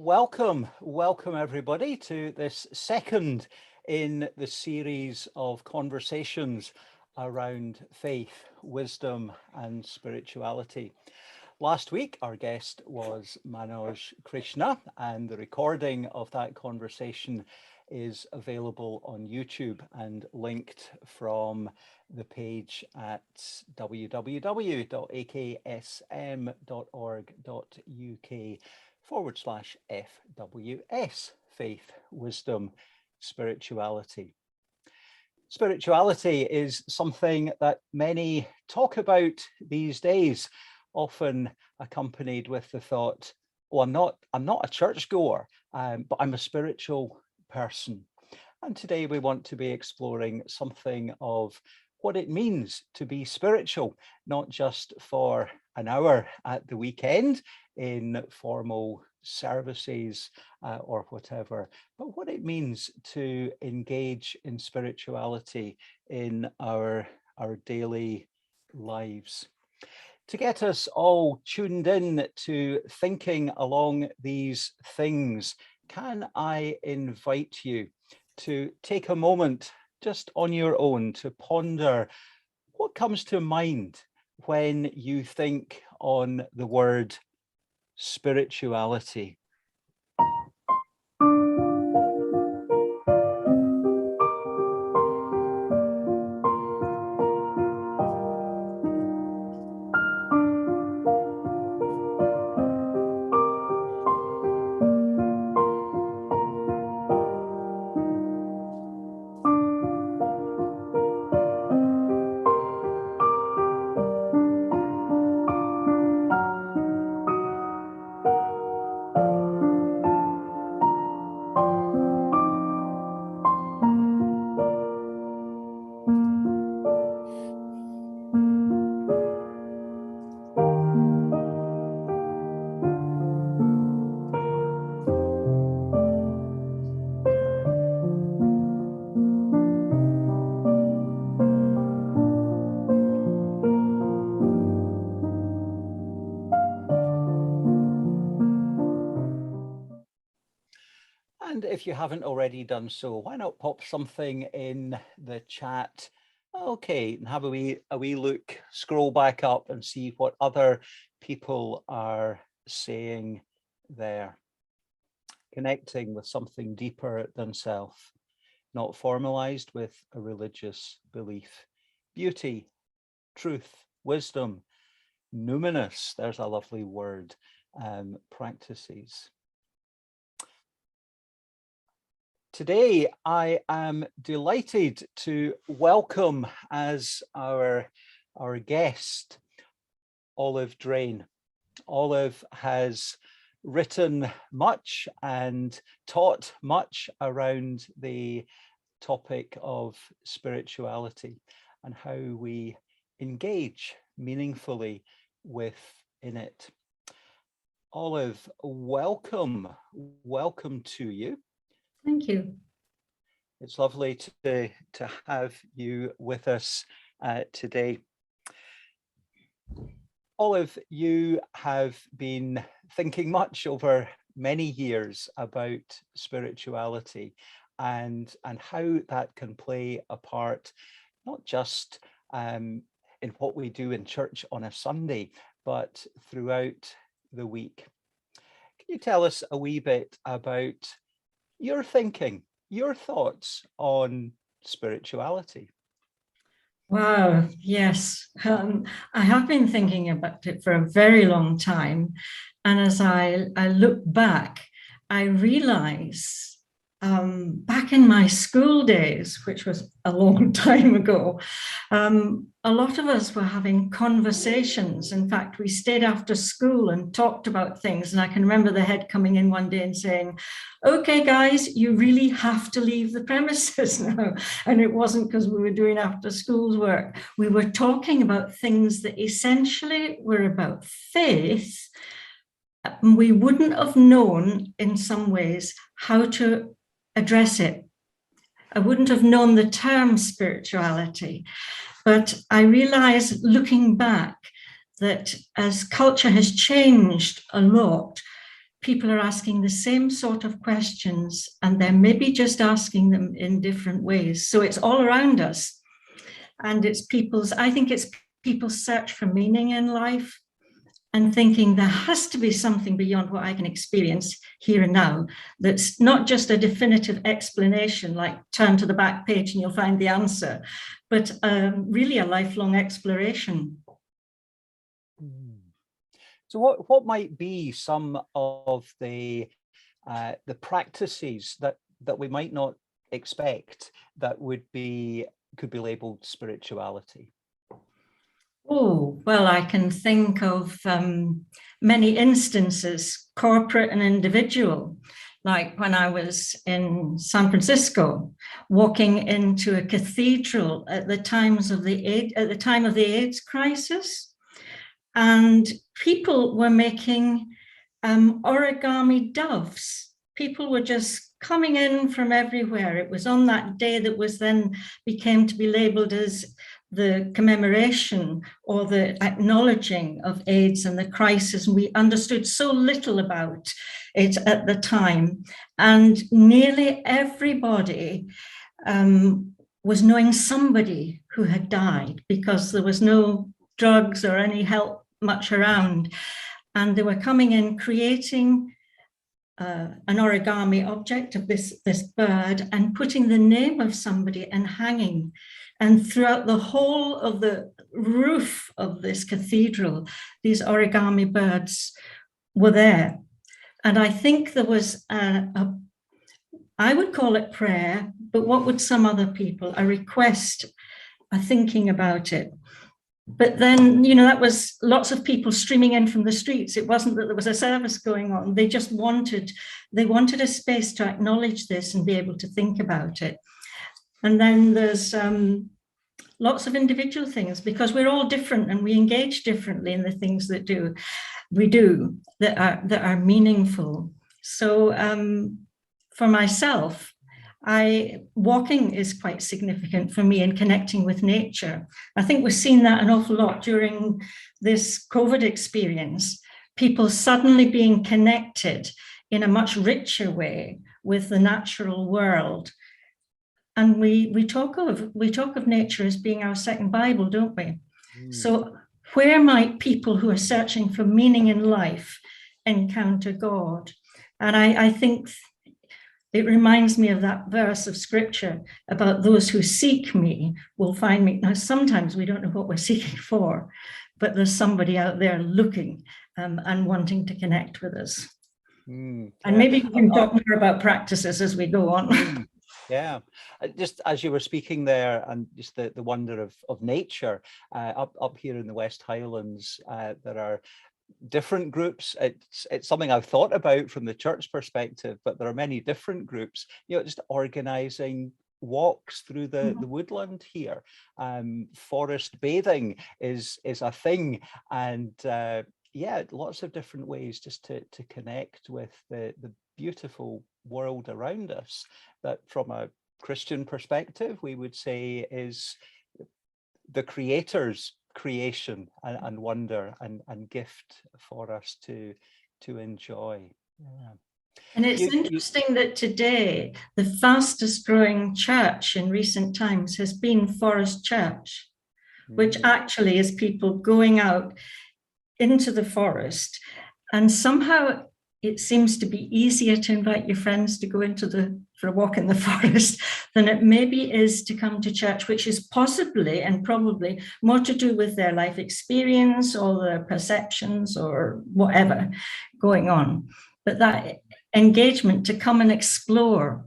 Welcome everybody to this second in the series of conversations around faith, wisdom and spirituality. Last week, our guest was Manoj Krishna, and the recording of that conversation is available on YouTube and linked from the page at www.akSM.org.uk/FWS, Faith, Wisdom, Spirituality. Spirituality is something that many talk about these days, often accompanied with the thought, oh, I'm not a churchgoer, but I'm a spiritual person. And today we want to be exploring something of what it means to be spiritual, not just for an hour at the weekend in formal services or whatever, but what it means to engage in spirituality in our daily lives. To get us all tuned in to thinking along these things, can I invite you to take a moment just on your own to ponder what comes to mind when you think on the word spirituality? And if you haven't already done so, why not pop something in the chat? Okay, and have a wee look, scroll back up and see what other people are saying there. Connecting with something deeper than self, not formalized with a religious belief. Beauty, truth, wisdom, numinous, there's a lovely word, practices. Today, I am delighted to welcome as our guest, Olive Drane. Olive has written much and taught much around the topic of spirituality and how we engage meaningfully within it. Olive, welcome to you. Thank you. It's lovely to have you with us today. Olive, you have been thinking much over many years about spirituality and how that can play a part, not just in what we do in church on a Sunday, but throughout the week. Can you tell us a wee bit about your thinking, your thoughts on spirituality? Wow, yes. I have been thinking about it for a very long time. And as I look back, I realize back in my school days, which was a long time ago, a lot of us were having conversations. In fact, we stayed after school and talked about things. And I can remember the head coming in one day and saying, okay, guys, you really have to leave the premises now. And it wasn't because we were doing after school work. We were talking about things that essentially were about faith. We wouldn't have known in some ways how to address it. I wouldn't have known the term spirituality, but I realize looking back that as culture has changed a lot, people are asking the same sort of questions, and they're maybe just asking them in different ways. So it's all around us. And I think it's people's search for meaning in life, and thinking there has to be something beyond what I can experience here and now, that's not just a definitive explanation, like turn to the back page and you'll find the answer, but really a lifelong exploration. So what might be some of the practices that we might not expect that could be labeled spirituality? Oh, well, I can think of many instances, corporate and individual, like when I was in San Francisco, walking into a cathedral at the time of the AIDS crisis, and people were making origami doves. People were just coming in from everywhere. It was on that day that was then became to be labeled as the commemoration or the acknowledging of AIDS and the crisis. And we understood so little about it at the time. And nearly everybody was knowing somebody who had died, because there was no drugs or any help much around. And they were coming in, creating an origami object of this bird and putting the name of somebody and hanging. And throughout the whole of the roof of this cathedral, these origami birds were there. And I think there was I would call it prayer, but what would some other people, a request, a thinking about it. But then, that was lots of people streaming in from the streets. It wasn't that there was a service going on. They just wanted a space to acknowledge this and be able to think about it. And then there's lots of individual things, because we're all different and we engage differently in the things that we do that are meaningful. So for myself, walking is quite significant for me in connecting with nature. I think we've seen that an awful lot during this COVID experience, people suddenly being connected in a much richer way with the natural world. And we talk of nature as being our second Bible, don't we? So where might people who are searching for meaning in life encounter God? And I think it reminds me of that verse of scripture about those who seek me will find me. Now, sometimes we don't know what we're seeking for, but there's somebody out there looking and wanting to connect with us. And maybe we can talk more about practices as we go on. Yeah, just as you were speaking there, and just the wonder of nature, up here in the West Highlands, there are different groups. It's something I've thought about from the church perspective, but there are many different groups, just organizing walks through the woodland here. Forest bathing is a thing, and lots of different ways just to connect with the beautiful world around us, that from a Christian perspective we would say is the Creator's creation and wonder and gift for us to enjoy. And it's interesting that today the fastest growing church in recent times has been Forest Church, which actually is people going out into the forest, and somehow it seems to be easier to invite your friends to go for a walk in the forest than it maybe is to come to church, which is possibly and probably more to do with their life experience or their perceptions or whatever going on. But that engagement to come and explore.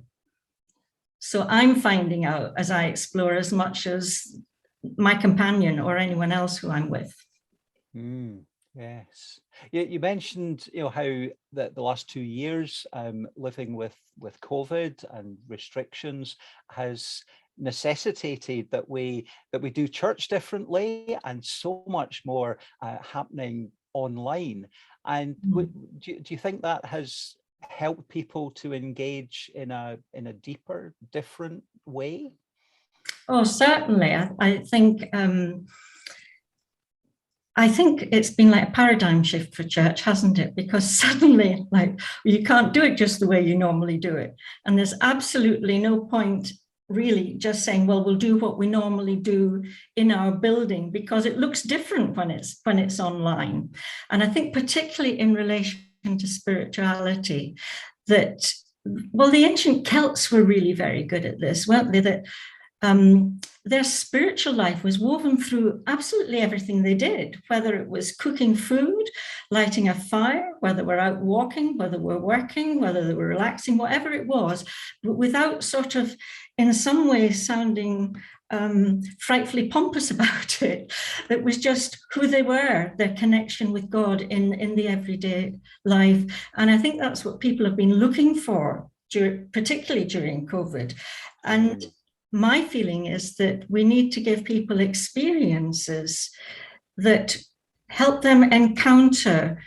So I'm finding out as I explore as much as my companion or anyone else who I'm with. Yes, you mentioned how the last 2 years living with COVID and restrictions has necessitated that we do church differently, and so much more happening online. And do you think that has helped people to engage in a deeper, different way? Oh, certainly. I think I think it's been like a paradigm shift for church, hasn't it? Because suddenly, like, you can't do it just the way you normally do it. And there's absolutely no point really just saying, well, we'll do what we normally do in our building, because it looks different when it's online. And I think particularly in relation to spirituality, that, well, the ancient Celts were really very good at this, weren't they? That their spiritual life was woven through absolutely everything they did, whether it was cooking food, lighting a fire, whether we're out walking, whether we're working, whether they were relaxing, whatever it was, but without sort of, in some way, sounding frightfully pompous about it. It was just who they were, their connection with God in the everyday life. And I think that's what people have been looking for, particularly during COVID. And my feeling is that we need to give people experiences that help them encounter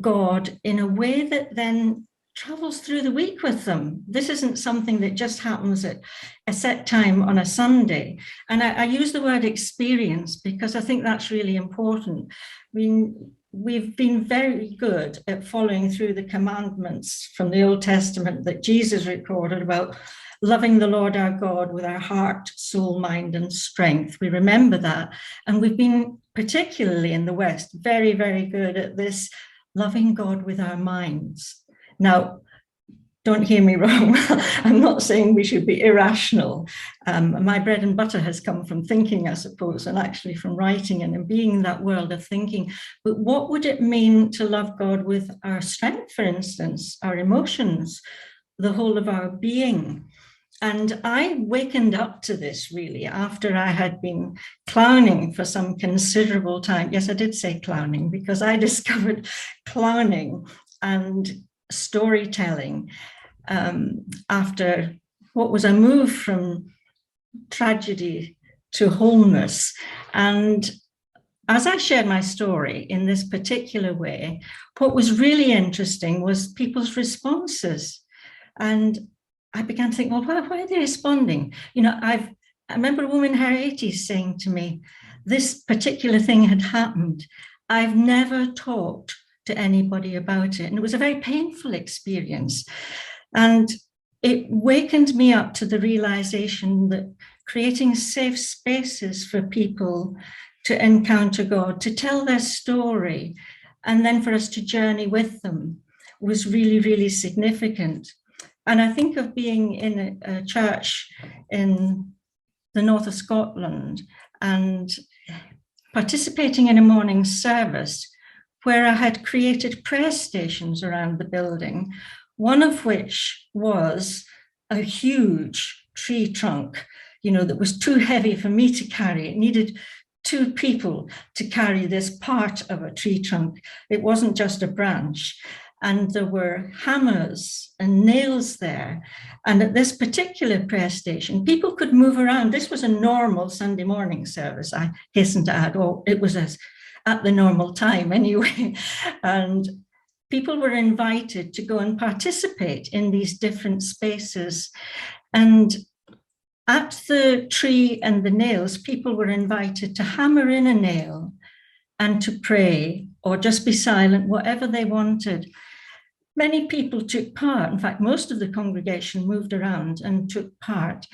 God in a way that then travels through the week with them. This isn't something that just happens at a set time on a Sunday. And I use the word experience because I think that's really important. I mean, we've been very good at following through the commandments from the Old Testament that Jesus recorded about loving the Lord our God with our heart, soul, mind, and strength. We remember that. And we've been, particularly in the West, very, very good at this loving God with our minds. Now, don't hear me wrong. I'm not saying we should be irrational. My bread and butter has come from thinking, I suppose, and actually from writing and being in that world of thinking. But what would it mean to love God with our strength, for instance, our emotions, the whole of our being? And I wakened up to this really after I had been clowning for some considerable time. Yes, I did say clowning because I discovered clowning and storytelling after what was a move from tragedy to wholeness. And as I shared my story in this particular way, what was really interesting was people's responses. And I began to think, well, why are they responding? You know, I remember a woman in her 80s saying to me, this particular thing had happened. I've never talked to anybody about it. And it was a very painful experience. And it wakened me up to the realization that creating safe spaces for people to encounter God, to tell their story, and then for us to journey with them was really, really significant. And I think of being in a church in the north of Scotland and participating in a morning service where I had created prayer stations around the building, one of which was a huge tree trunk, you know, that was too heavy for me to carry. It needed 2 people to carry this part of a tree trunk. It wasn't just a branch. And there were hammers and nails there. And at this particular prayer station, people could move around. This was a normal Sunday morning service, I hasten to add. Oh, it was at the normal time anyway. And people were invited to go and participate in these different spaces. And at the tree and the nails, people were invited to hammer in a nail and to pray or just be silent, whatever they wanted. Many people took part. In fact, most of the congregation moved around and took part.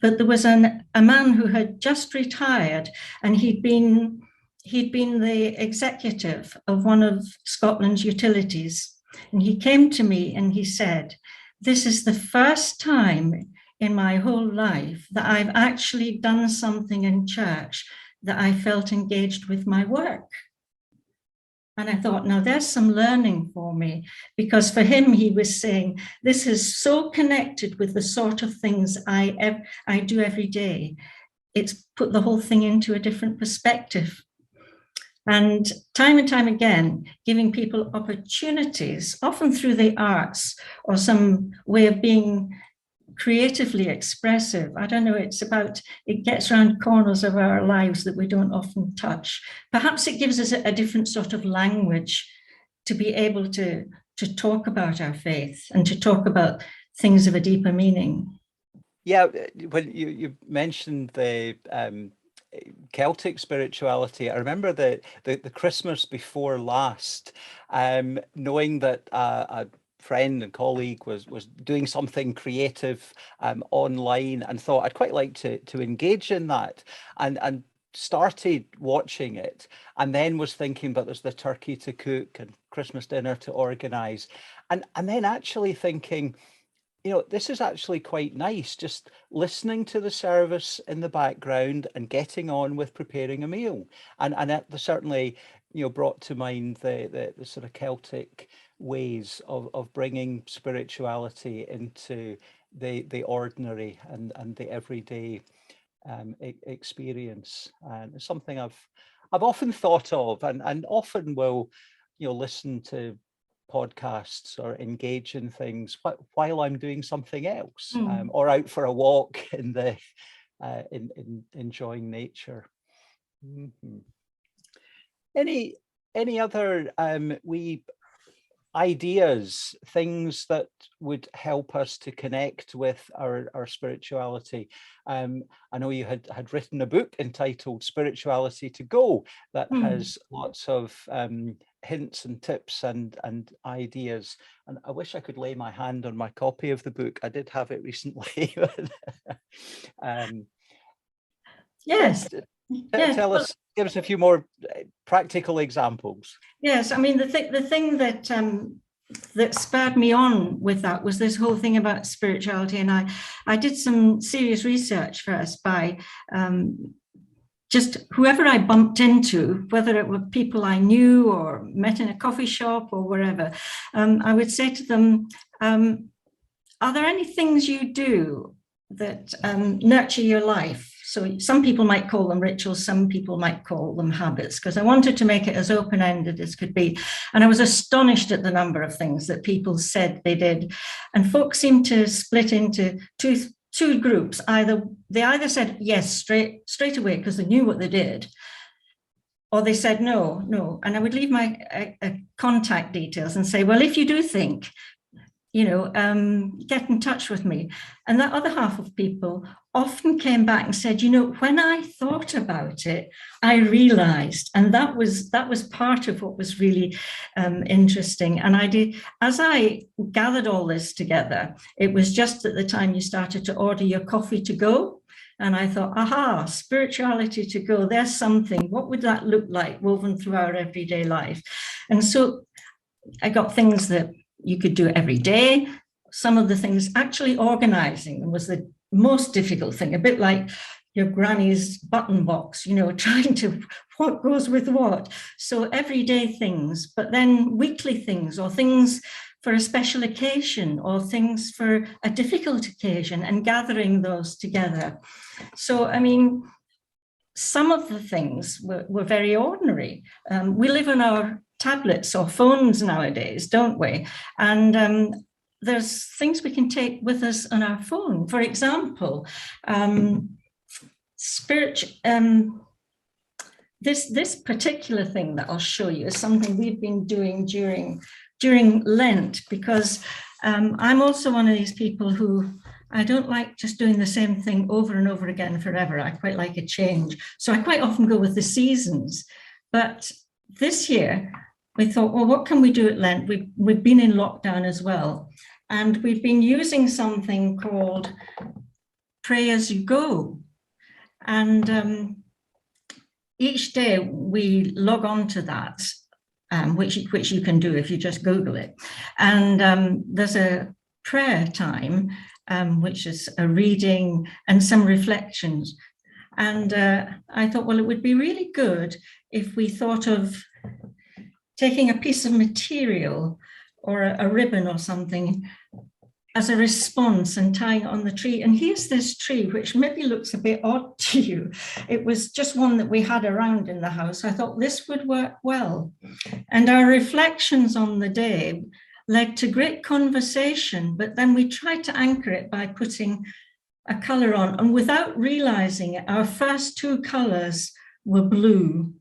But there was a man who had just retired, and he'd been the executive of one of Scotland's utilities. And he came to me and he said, "This is the first time in my whole life that I've actually done something in church that I felt engaged with my work." And I thought, now there's some learning for me, because for him, he was saying, this is so connected with the sort of things I do every day. It's put the whole thing into a different perspective. And time again, giving people opportunities, often through the arts or some way of being creatively expressive. I don't know, it gets around corners of our lives that we don't often touch. Perhaps it gives us a different sort of language to be able to talk about our faith and to talk about things of a deeper meaning. Yeah, when you mentioned the Celtic spirituality. I remember the Christmas before last, knowing that a friend and colleague was doing something creative online, and thought I'd quite like to engage in that, and started watching it, and then was thinking, but there's the turkey to cook and Christmas dinner to organize, and then actually thinking, this is actually quite nice, just listening to the service in the background and getting on with preparing a meal. And it certainly, brought to mind the sort of Celtic ways of bringing spirituality into the ordinary and the everyday experience. And it's something I've often thought of, and often will, listen to podcasts or engage in things while I'm doing something else, or out for a walk in enjoying nature. Any other wee ideas, things that would help us to connect with our spirituality? I know you had written a book entitled Spirituality to Go that has lots of hints and tips and ideas, and I wish I could lay my hand on my copy of the book. I did have it recently. Yes. Tell us, give us a few more practical examples. Yes, I mean, the thing that that spurred me on with that was this whole thing about spirituality, and I did some serious research first by just whoever I bumped into, whether it were people I knew or met in a coffee shop or wherever. I would say to them, are there any things you do that nurture your life? So some people might call them rituals, some people might call them habits, because I wanted to make it as open-ended as could be. And I was astonished at the number of things that people said they did. And folks seemed to split into two groups. They either said yes straight away because they knew what they did, or they said no. And I would leave my contact details and say, well, if you do think, get in touch with me. And that other half of people often came back and said, when I thought about it, I realized, and that was part of what was really interesting. And as I gathered all this together, it was just at the time you started to order your coffee to go. And I thought, aha, spirituality to go, there's something. What would that look like woven through our everyday life? And so I got things that you could do every day. Some of the things, actually organizing them was the most difficult thing, a bit like your granny's button box, trying to what goes with what. So everyday things, but then weekly things, or things for a special occasion, or things for a difficult occasion, and gathering those together. So, I mean, some of the things were very ordinary. We live on our tablets or phones nowadays, don't we? And there's things we can take with us on our phone. For example, this particular thing that I'll show you is something we've been doing during Lent, because I'm also one of these people who I don't like just doing the same thing over and over again forever. I quite like a change. So I quite often go with the seasons. But this year, we thought, well, what can we do at Lent? We've been in lockdown as well. And we've been using something called Pray As You Go. And each day we log on to that, which you can do if you just Google it. And there's a prayer time, which is a reading and some reflections. And I thought, well, it would be really good if we thought of taking a piece of material or a ribbon or something as a response and tying it on the tree. And here's this tree, which maybe looks a bit odd to you. It was just one that we had around in the house. I thought this would work well. And our reflections on the day led to great conversation, but then we tried to anchor it by putting a color on. And without realizing it, our first two colors were blue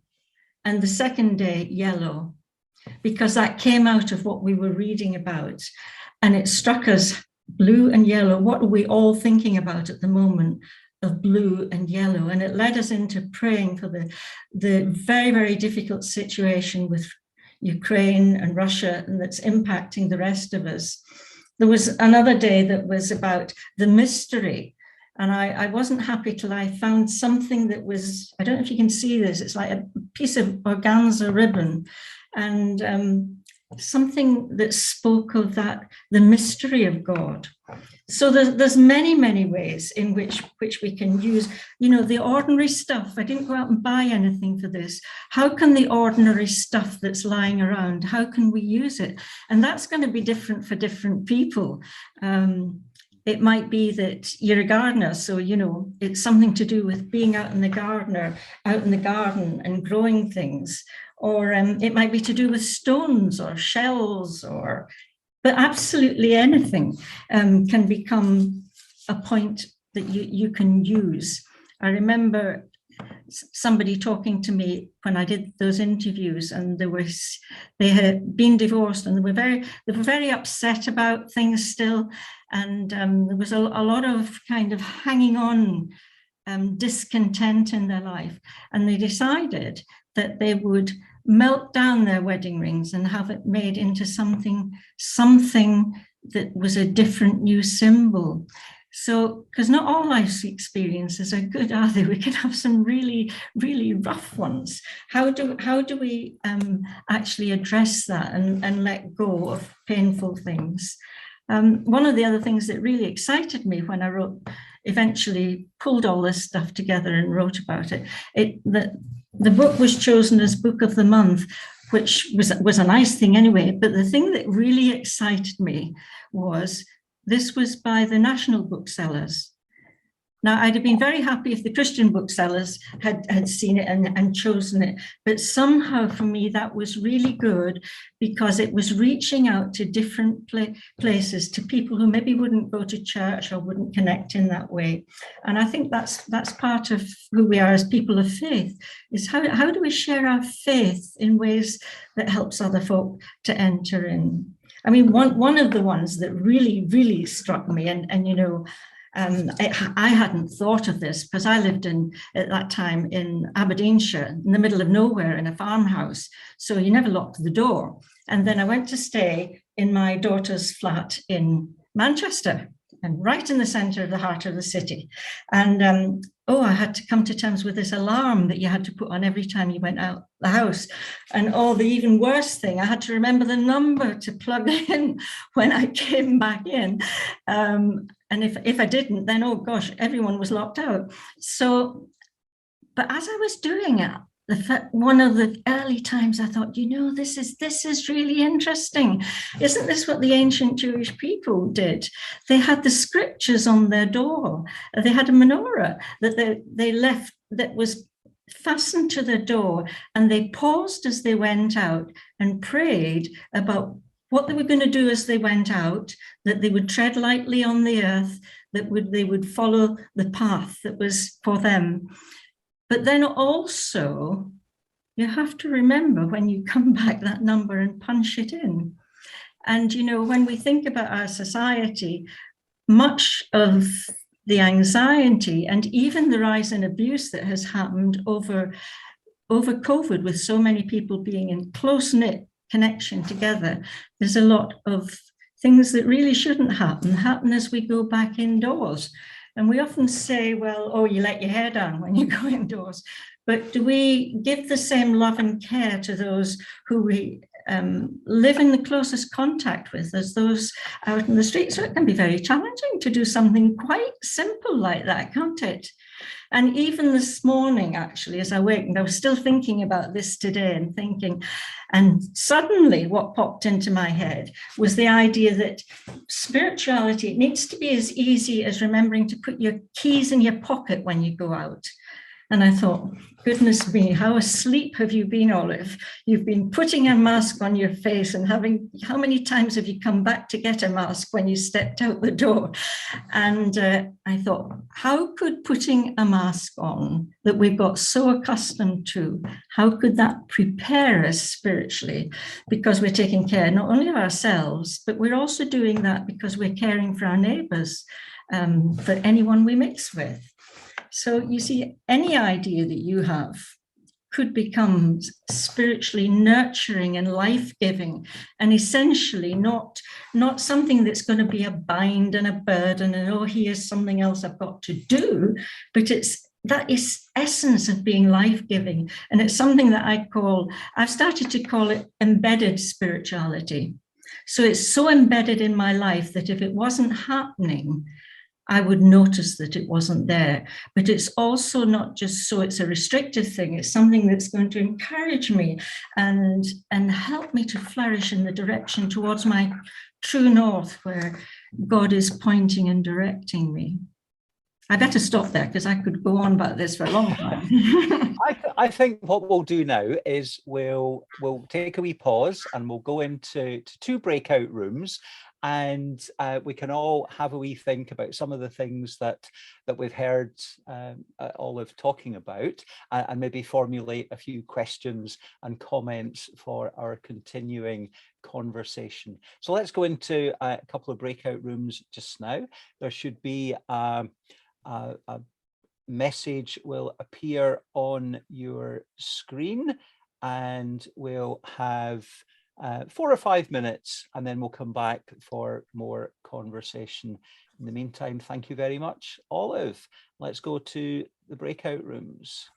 and the second day yellow, because that came out of what we were reading about. And it struck us, blue and yellow, what are we all thinking about at the moment? of blue and yellow, and it led us into praying for the very, very difficult situation with Ukraine and Russia, and that's impacting the rest of us. There was another day that was about the mystery, and I wasn't happy till I found something that was, I don't know if you can see this, it's like a piece of organza ribbon, and something that spoke of that, the mystery of God. So there's many, many ways in which we can use, you know, the ordinary stuff. I didn't go out and buy anything for this. How can the ordinary stuff that's lying around, how can we use it? And that's going to be different for different people. It might be that you're a gardener, so, you know, it's something to do with being out in the garden and growing things. Or it might be to do with stones or shells, but absolutely anything can become a point that you can use. I remember somebody talking to me when I did those interviews, and they had been divorced, and they were very upset about things still, and there was a lot of kind of hanging on, discontent in their life, and they decided that they would melt down their wedding rings and have it made into something that was a different new symbol. So, because not all life's experiences are good, are they? We can have some really, really rough ones. How do we actually address that and let go of painful things? One of the other things that really excited me when I eventually pulled all this stuff together and wrote about it, the book was chosen as Book of the Month, which was a nice thing anyway. But the thing that really excited me was this was by the national booksellers. Now, I'd have been very happy if the Christian booksellers had seen it and chosen it. But somehow for me, that was really good because it was reaching out to different places, to people who maybe wouldn't go to church or wouldn't connect in that way. And I think that's part of who we are as people of faith, is how do we share our faith in ways that helps other folk to enter in? I mean, one of the ones that really, really struck me, and you know, I hadn't thought of this because I lived at that time in Aberdeenshire, in the middle of nowhere in a farmhouse. So you never locked the door. And then I went to stay in my daughter's flat in Manchester, and right in the centre of the heart of the city. And I had to come to terms with this alarm that you had to put on every time you went out the house. And the even worse thing, I had to remember the number to plug in when I came back in. And if I didn't, then, oh gosh, everyone was locked out. So, but as I was doing it, one of the early times I thought, you know, this is really interesting. Isn't this what the ancient Jewish people did? They had the scriptures on their door. They had a menorah that they left that was fastened to the door, and they paused as they went out and prayed about what they were going to do as they went out, that they would tread lightly on the earth, that they would follow the path that was for them. But then also, you have to remember when you come back that number and punch it in. And, you know, when we think about our society, much of the anxiety and even the rise in abuse that has happened over COVID, with so many people being in close-knit connection together, there's a lot of things that really shouldn't happen as we go back indoors. And we often say, well, you let your hair down when you go indoors. But do we give the same love and care to those who we live in the closest contact with as those out in the street? So it can be very challenging to do something quite simple like that, can't it? And even this morning, actually, as I wakened, I was still thinking about this today and suddenly what popped into my head was the idea that spirituality needs to be as easy as remembering to put your keys in your pocket when you go out. And I thought, goodness me, how asleep have you been, Olive? You've been putting a mask on your face and how many times have you come back to get a mask when you stepped out the door? And I thought, how could putting a mask on that we've got so accustomed to, how could that prepare us spiritually? Because we're taking care not only of ourselves, but we're also doing that because we're caring for our neighbours, for anyone we mix with. So you see, any idea that you have could become spiritually nurturing and life-giving, and essentially not something that's going to be a bind and a burden and, oh, here's something else I've got to do, but that is essence of being life-giving. And it's something that I've started to call it embedded spirituality. So it's so embedded in my life that if it wasn't happening, I would notice that it wasn't there. But it's also not just so it's a restrictive thing, it's something that's going to encourage me and help me to flourish in the direction towards my true north, where God is pointing and directing me. I better stop there because I could go on about this for a long time. I think what we'll do now is we'll take a wee pause and we'll go into two breakout rooms, and we can all have a wee think about some of the things that we've heard Olive talking about, and maybe formulate a few questions and comments for our continuing conversation. So let's go into a couple of breakout rooms just now. There should be a message will appear on your screen, and we'll have 4 or 5 minutes, and then we'll come back for more conversation. In the meantime, thank you very much, Olive. Let's go to the breakout rooms.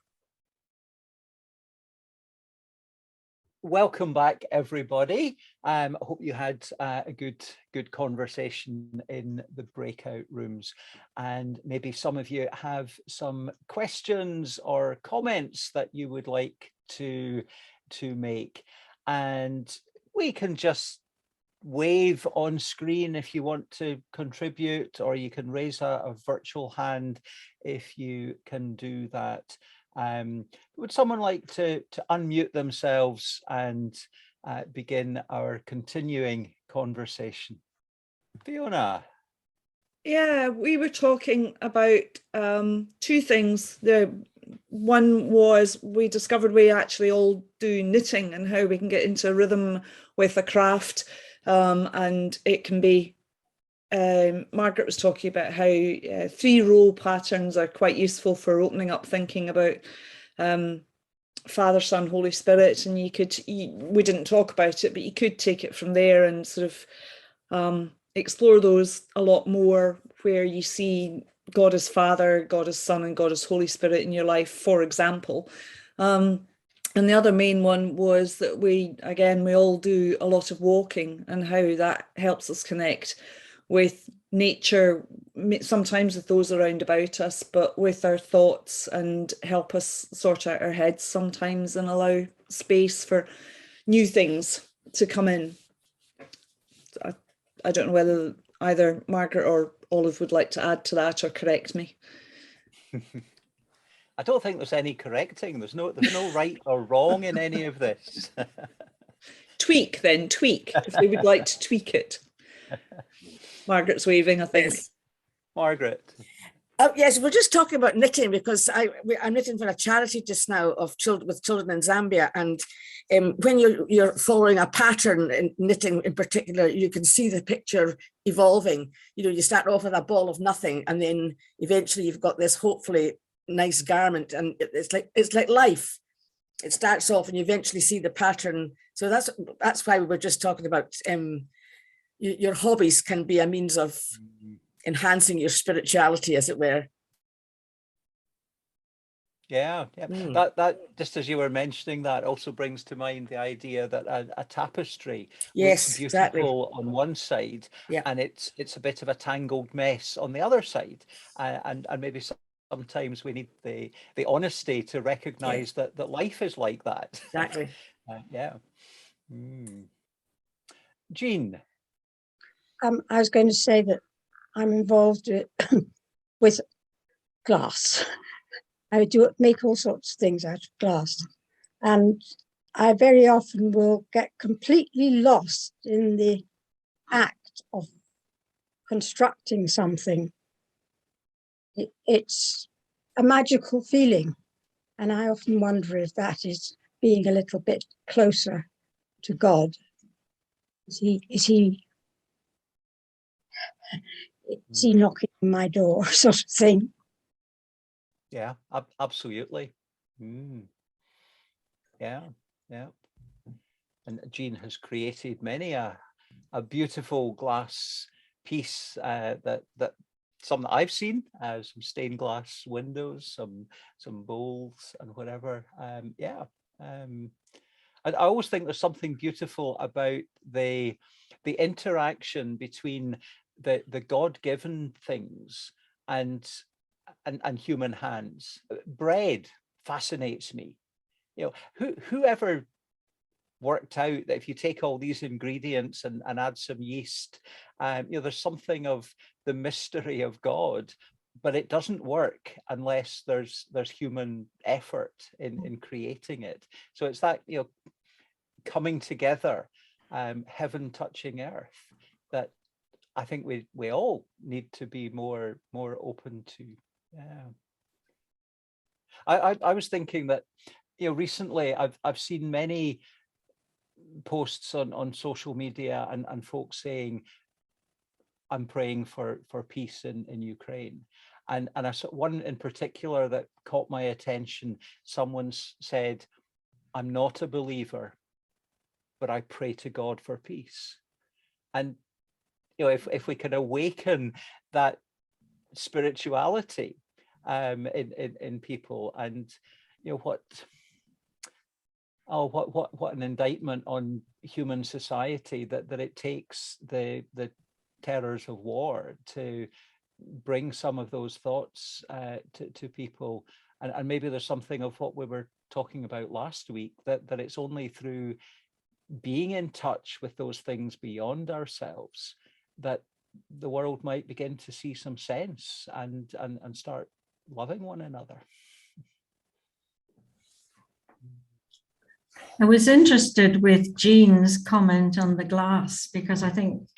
Welcome back, everybody. I hope you had a good conversation in the breakout rooms, and maybe some of you have some questions or comments that you would like to make, and we can just wave on screen if you want to contribute, or you can raise a virtual hand if you can do that. Would someone like to unmute themselves and begin our continuing conversation? Fiona. Yeah, we were talking about two things. The one was we discovered we actually all do knitting, and how we can get into a rhythm with a craft, and it can be Margaret was talking about how 3-row patterns are quite useful for opening up thinking about Father, Son, Holy Spirit, and we didn't talk about it, but you could take it from there and sort of explore those a lot more, where you see God as Father, God as Son, and God as Holy Spirit in your life, for example. And the other main one was that we all do a lot of walking, and how that helps us connect with nature, sometimes with those around about us, but with our thoughts, and help us sort out our heads sometimes and allow space for new things to come in. I don't know whether either Margaret or Olive would like to add to that or correct me. I don't think there's any correcting. There's no right or wrong in any of this. tweak, if we would like to tweak it. Margaret's waving, I think. Yes. Margaret. Yes, we're just talking about knitting, because I'm knitting for a charity just now with children in Zambia, and when you're following a pattern in knitting in particular, you can see the picture evolving. You start off with a ball of nothing, and then eventually you've got this hopefully nice garment, and it's like life. It starts off, and you eventually see the pattern. So that's why we were just talking about your hobbies can be a means of enhancing your spirituality, as it were. Yeah. That just as you were mentioning, that also brings to mind the idea that a tapestry looks beautiful exactly on one side, and it's a bit of a tangled mess on the other side, and maybe sometimes we need the honesty to recognize that life is like that. Exactly. Jean. I was going to say that I'm involved with glass. I do make all sorts of things out of glass, and I very often will get completely lost in the act of constructing something. It's a magical feeling, and I often wonder if that is being a little bit closer to God. Is he knocking on my door, sort of thing? Yeah, absolutely. Yeah, yeah. And Jean has created many a beautiful glass piece that some that I've seen, some stained glass windows, some bowls and whatever. Yeah. I always think there's something beautiful about the interaction between the God-given things and human hands. Bread fascinates me. You know, whoever worked out that if you take all these ingredients and add some yeast, you know, there's something of the mystery of God, but it doesn't work unless there's human effort in creating it. So it's that, you know, coming together, heaven touching earth, that I think we all need to be more open to. Yeah. I was thinking that, you know, recently I've seen many posts on social media and folks saying, I'm praying for peace in Ukraine. And I saw one in particular that caught my attention. Someone said, I'm not a believer, but I pray to God for peace. And, you know, if we can awaken that spirituality in people, and, you know, what an indictment on human society that it takes the terrors of war to bring some of those thoughts to people. And maybe there's something of what we were talking about last week, that it's only through being in touch with those things beyond ourselves that the world might begin to see some sense and start loving one another. I was interested with Jean's comment on the glass, because I think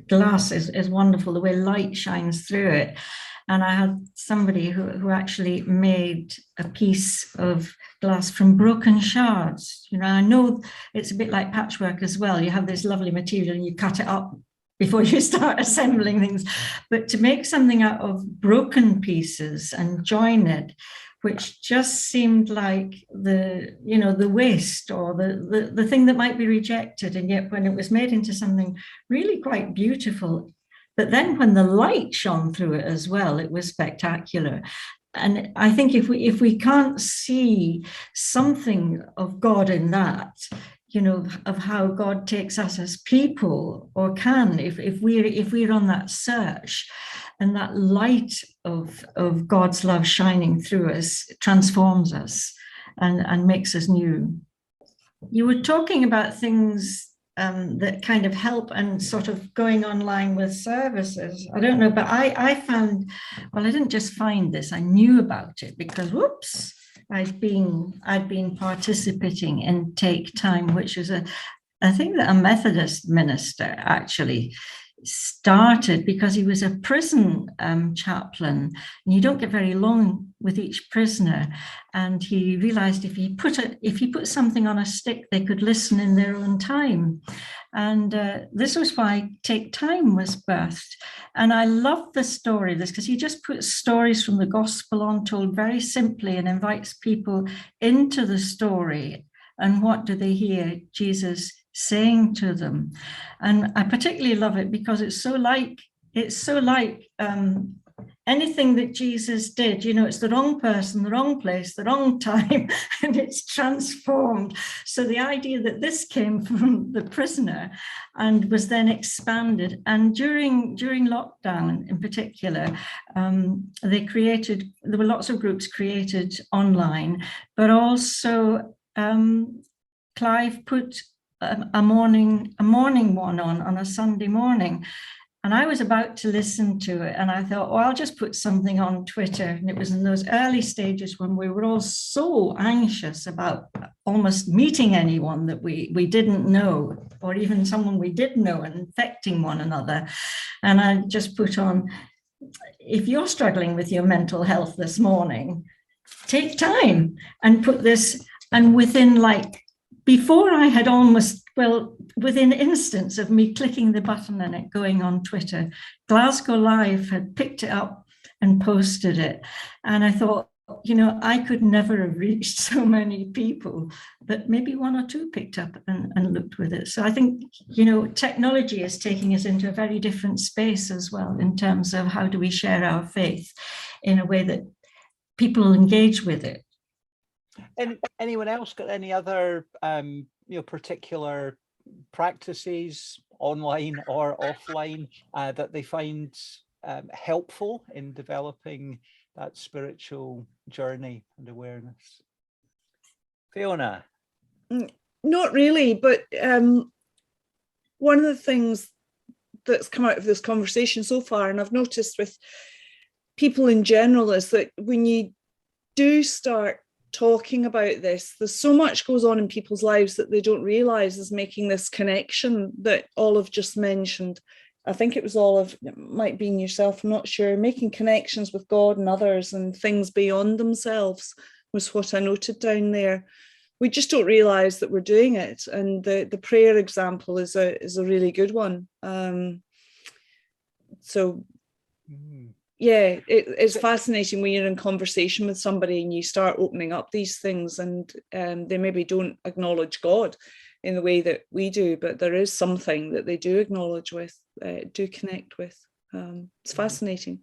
glass is wonderful, the way light shines through it. And I had somebody who actually made a piece of glass from broken shards. You know, I know it's a bit like patchwork as well. You have this lovely material and you cut it up before you start assembling things. But to make something out of broken pieces and join it, which just seemed like the waste or the thing that might be rejected. And yet when it was made into something really quite beautiful, but then when the light shone through it as well, it was spectacular. And I think if we can't see something of God in that, you know, of how God takes us as people, or can, if we're on that search, and that light of God's love shining through us transforms us and makes us new. You were talking about things that kind of help and sort of going online with services. I don't know, but I found, well, I didn't just find this, I knew about it because, whoops, I'd been participating in Take Time, which is a thing that a Methodist minister actually started because he was a prison chaplain, and you don't get very long with each prisoner. And he realized if he put something on a stick, they could listen in their own time. And this was why Take Time was birthed. And I love the story of this because he just puts stories from the gospel on, told very simply, and invites people into the story. And what do they hear Jesus saying to them? And I particularly love it because it's so like anything that Jesus did. You know, it's the wrong person, the wrong place, the wrong time, and it's transformed. So the idea that this came from the prisoner and was then expanded. And during lockdown in particular, there were lots of groups created online, but also Clive put a morning one on a Sunday morning, and I was about to listen to it, and I thought, well, I'll just put something on Twitter. And it was in those early stages when we were all so anxious about almost meeting anyone that we didn't know, or even someone we did know, and infecting one another. And I just put on, if you're struggling with your mental health this morning, take time and put this. And within before I had within instants of me clicking the button and it going on Twitter, Glasgow Live had picked it up and posted it. And I thought, you know, I could never have reached so many people, but maybe one or two picked up and looked with it. So I think, you know, technology is taking us into a very different space as well, in terms of how do we share our faith in a way that people engage with it. And anyone else got any other, you know, particular practices, online or offline, that they find helpful in developing that spiritual journey and awareness? Fiona? Not really, but one of the things that's come out of this conversation so far, and I've noticed with people in general, is that when you do start talking about this, there's so much goes on in people's lives that they don't realize is making this connection that Olive just mentioned. I think it was Olive, it might be yourself, I'm not sure, making connections with God and others and things beyond themselves was what I noted down there. We just don't realize that we're doing it. And the prayer example is a really good one. Yeah, it's fascinating when you're in conversation with somebody and you start opening up these things, and they maybe don't acknowledge God in the way that we do, but there is something that they do acknowledge with, do connect with. It's fascinating.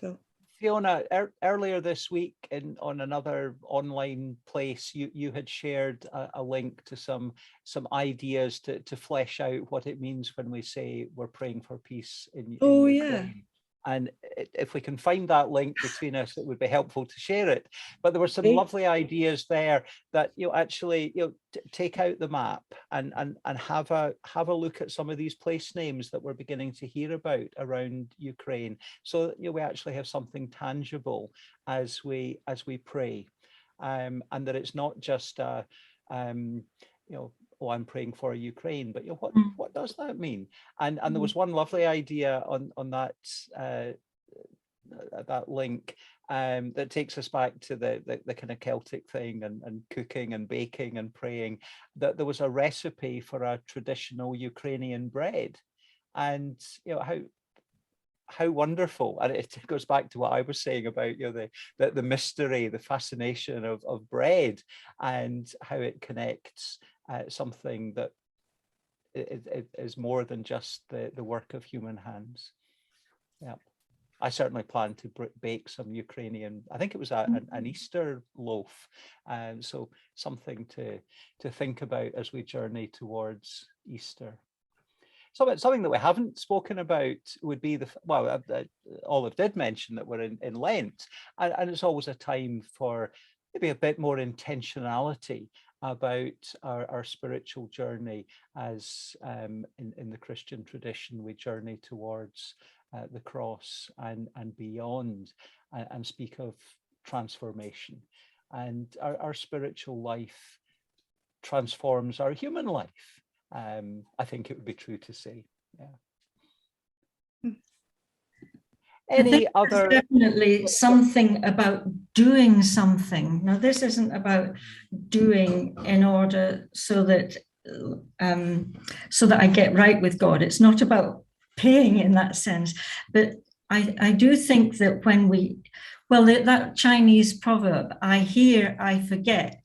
So, Fiona, earlier this week on another online place, you had shared a link to some ideas to flesh out what it means when we say we're praying for peace in Ukraine. Yeah. And if we can find that link between us, it would be helpful to share it. But there were some lovely ideas there that, you know, actually, you know, take out the map and have a look at some of these place names that we're beginning to hear about around Ukraine, so that, you know, we actually have something tangible as we pray, and that it's not just a you know, oh, I'm praying for Ukraine, but, you know, what does that mean? And there was one lovely idea on that that link that takes us back to the kind of Celtic thing and cooking and baking and praying, that there was a recipe for a traditional Ukrainian bread. And, you know, how wonderful. And it goes back to what I was saying about, you know, the mystery, the fascination of bread, and how it connects something that it is more than just the work of human hands. Yeah, I certainly plan to bake some Ukrainian, I think it was an Easter loaf, and so something to think about as we journey towards Easter. Something that we haven't spoken about would be Olive did mention that we're in Lent, and it's always a time for maybe a bit more intentionality about our spiritual journey, as in the Christian tradition we journey towards the cross and beyond, and speak of transformation, and our spiritual life transforms our human life. I think it would be true to say. Yeah. Any other? Definitely something about doing something. Now, this isn't about doing in order so that I get right with God. It's not about paying in that sense. But I do think that when that Chinese proverb, I hear, I forget,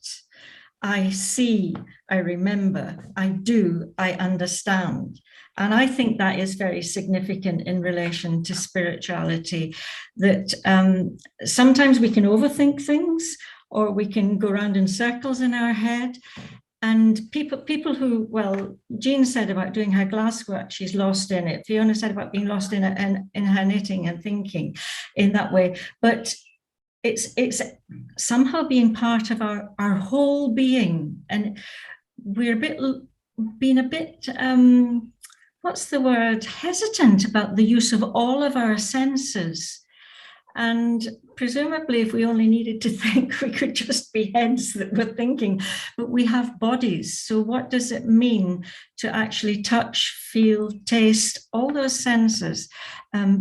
I see, I remember, I do, I understand. And I think that is very significant in relation to spirituality, that sometimes we can overthink things, or we can go around in circles in our head. And people who, well, Jean said about doing her glasswork, she's lost in it. Fiona said about being lost in her knitting and thinking in that way. But it's somehow being part of our whole being. And we're being a bit, what's the word, hesitant about the use of all of our senses. And presumably, if we only needed to think, we could just be heads that were thinking, but we have bodies. So what does it mean to actually touch, feel, taste, all those senses?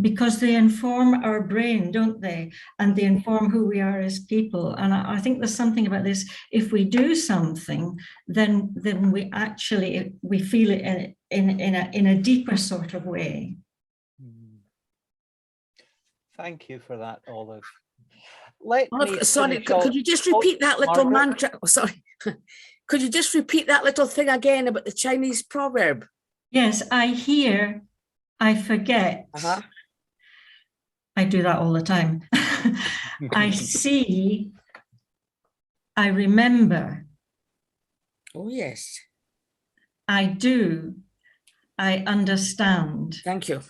Because they inform our brain, don't they? And they inform who we are as people. And I think there's something about this. If we do something, then we feel it in a deeper sort of way. Thank you for that, Olive. Let me Sorry, finish off- could you just repeat that little Margaret? mantra? Oh, sorry. Could you just repeat that little thing again about the Chinese proverb? Yes, I hear, I forget. Uh-huh. I do that all the time. I see, I remember. Oh, yes. I do, I understand. Thank you.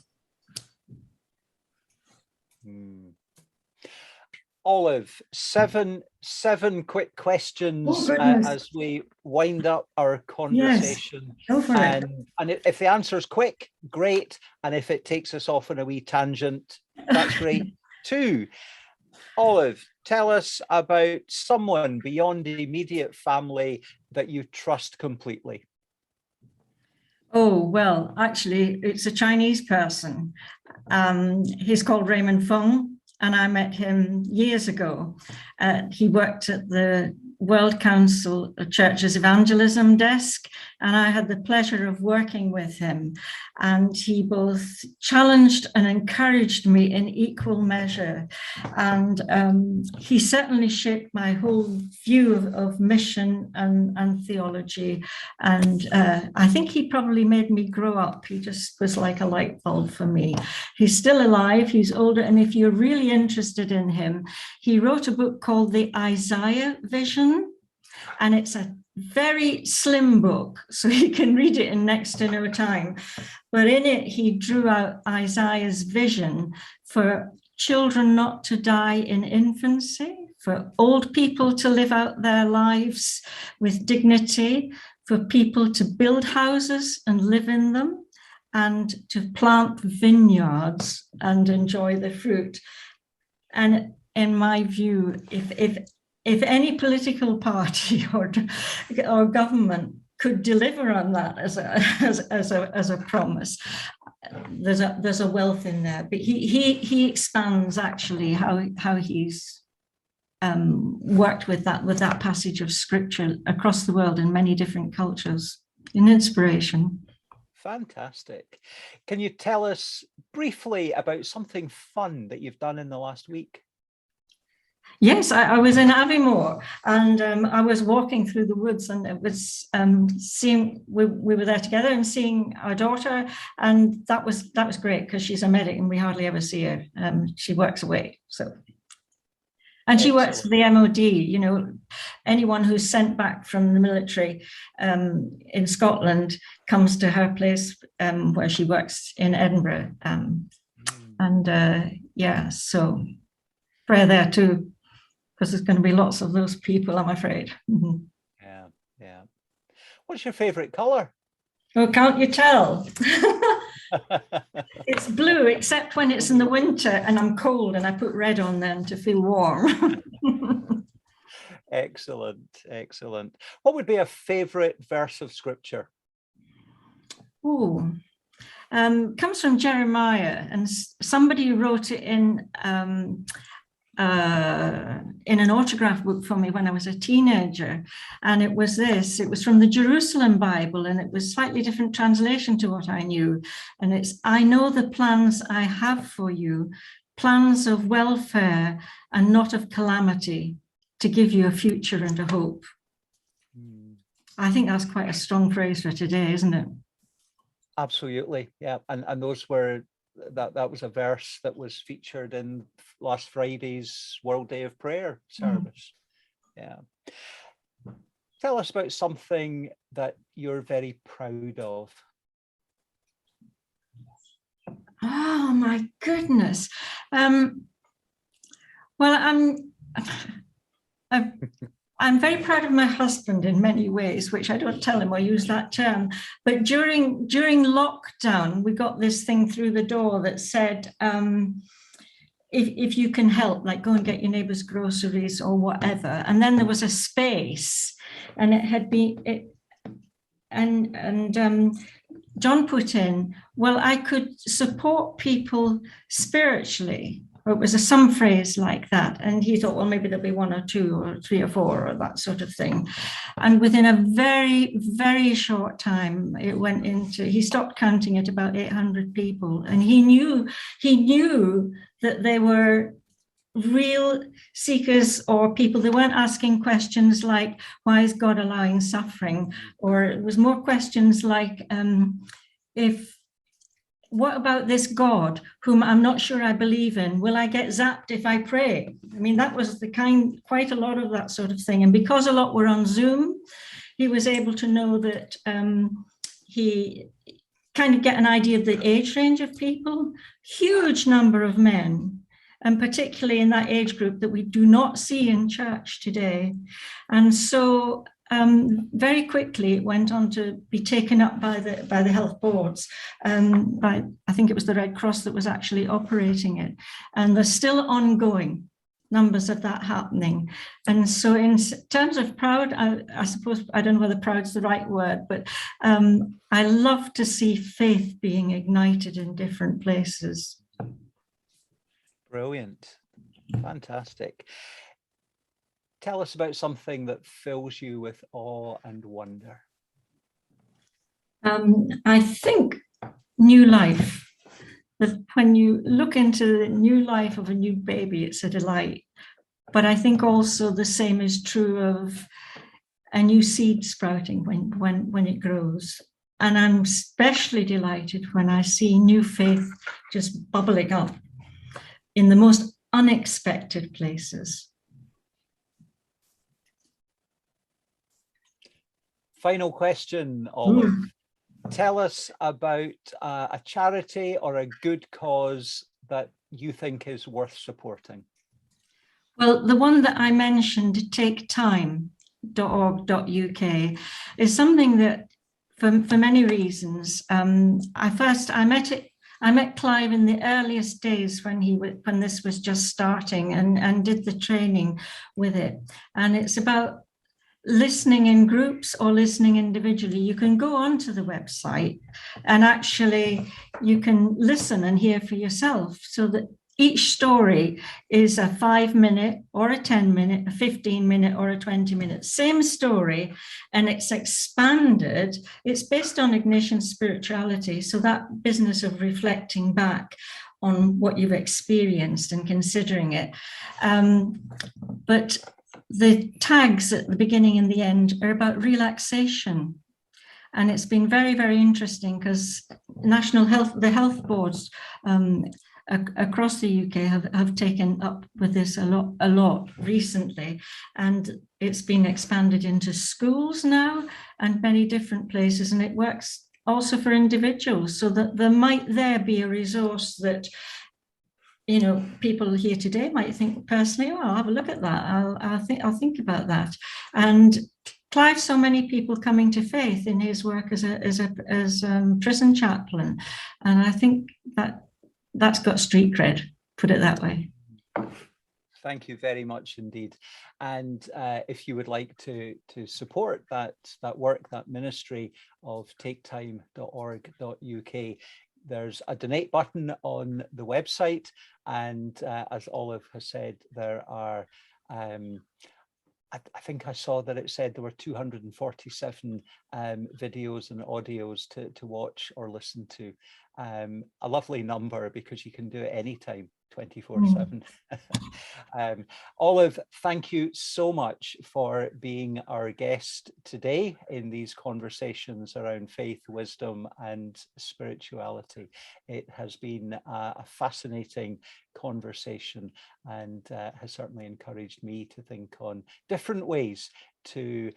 Olive, seven quick questions goodness. as we wind up our conversation. Go for it. And if the answer is quick, great. And if it takes us off on a wee tangent, that's great too. Olive, tell us about someone beyond the immediate family that you trust completely. Oh, well, actually, it's a Chinese person. He's called Raymond Feng, and I met him years ago. He worked at the World Council of Churches Evangelism desk, and I had the pleasure of working with him. And he both challenged and encouraged me in equal measure. And he certainly shaped my whole view of mission and theology. And I think he probably made me grow up. He just was like a light bulb for me. He's still alive, he's older, and if you're really interested in him, he wrote a book called The Isaiah Vision, and it's a very slim book, so you can read it in next to no time. But in it, he drew out Isaiah's vision for children not to die in infancy, for old people to live out their lives with dignity, for people to build houses and live in them, and to plant vineyards and enjoy the fruit. And in my view, if any political party or government could deliver on that as a promise, there's a wealth in there. But he expands actually how he's worked with that passage of scripture across the world in many different cultures. An inspiration. Fantastic. Can you tell us briefly about something fun that you've done in the last week? Yes, I was in Aviemore, and I was walking through the woods, and it was seeing we were there together and seeing our daughter, and that was great because she's a medic and we hardly ever see her. She works away, so. And she works for the MOD, you know, anyone who's sent back from the military in Scotland comes to her place where she works in Edinburgh. Yeah, so prayer there too, because there's going to be lots of those people, I'm afraid. Mm-hmm. Yeah. What's your favorite color? Oh, can't you tell? It's blue, except when it's in the winter and I'm cold and I put red on then to feel warm. Excellent. What would be a favorite verse of scripture? Oh, comes from Jeremiah, and somebody wrote it in an autograph book for me when I was a teenager, and it was from the Jerusalem Bible, and it was slightly different translation to what I knew, and it's, I know the plans I have for you, plans of welfare and not of calamity, to give you a future and a hope. I think that's quite a strong phrase for today, isn't it? Absolutely, yeah. And those were that was a verse that was featured in last Friday's World Day of Prayer service. Yeah. Tell us about something that you're very proud of. Oh my goodness. Well, I'm very proud of my husband in many ways, which I don't tell him or use that term. But during lockdown, we got this thing through the door that said, if you can help, like go and get your neighbour's groceries or whatever. And then there was a space, and it had been John put in, well, I could support people spiritually or it was some phrase like that. And he thought, well, maybe there'll be 1 or 2 or 3 or 4 or that sort of thing. And within a very, very short time, it went into, he stopped counting at about 800 people. And he knew that they were real seekers or people. They weren't asking questions like, why is God allowing suffering? Or it was more questions like, what about this God whom I'm not sure I believe in? Will I get zapped if I pray? I mean, that was quite a lot of that sort of thing. And because a lot were on Zoom, he was able to know that he kind of get an idea of the age range of people, huge number of men, and particularly in that age group that we do not see in church today. And so very quickly it went on to be taken up by the health boards. I think it was the Red Cross that was actually operating it. And there's still ongoing numbers of that happening. And so in terms of proud, I suppose, I don't know whether proud's the right word, but I love to see faith being ignited in different places. Brilliant. Fantastic. Tell us about something that fills you with awe and wonder. I think new life. That when you look into the new life of a new baby, it's a delight. But I think also the same is true of a new seed sprouting when it grows. And I'm especially delighted when I see new faith just bubbling up in the most unexpected places. Final question, Olive. Tell us about a charity or a good cause that you think is worth supporting. Well, the one that I mentioned, taketime.org.uk, is something that, for many reasons, I met Clive in the earliest days when this was just starting, and did the training with it. And it's about listening in groups or listening individually. You can go onto the website and actually you can listen and hear for yourself, so that each story is a 5-minute or a 10-minute, a 15-minute or a 20-minute, same story, and it's expanded. It's based on Ignition spirituality, so that business of reflecting back on what you've experienced and considering it. But the tags at the beginning and the end are about relaxation. And it's been very, very interesting because the health boards across the UK have taken up with this a lot recently. And it's been expanded into schools now and many different places. And it works also for individuals, so that there be a resource that, you know, people here today might think personally, oh, I'll have a look at that. I'll think about that. And Clive saw many people coming to faith in his work as prison chaplain, and I think that's got street cred, put it that way. Thank you very much indeed. And if you would like to support that work, that ministry of taketime.org.uk, there's a donate button on the website, and as Olive has said, there are I think I saw that it said there were 247 videos and audios to watch or listen to. A lovely number, because you can do it anytime, 24/7. Olive, thank you so much for being our guest today in these conversations around faith, wisdom and spirituality. It has been a fascinating conversation, and has certainly encouraged me to think on different ways to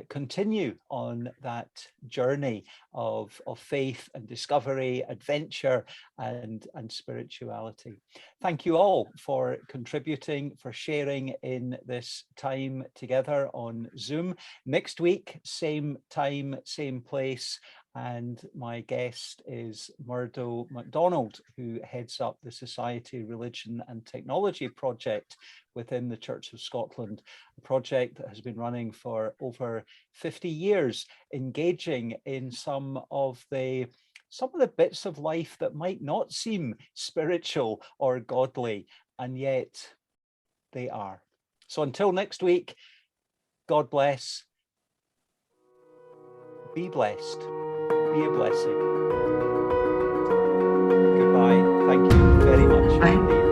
continue on that journey of faith and discovery, adventure and spirituality. Thank you all for contributing, for sharing in this time together on Zoom. Next week, same time, same place. And my guest is Murdo MacDonald, who heads up the Society, Religion and Technology project within the Church of Scotland, a project that has been running for over 50 years, engaging in some of the bits of life that might not seem spiritual or godly, and yet they are. So until next week, God bless. Be blessed. Be a blessing. Goodbye. Thank you very much. Bye.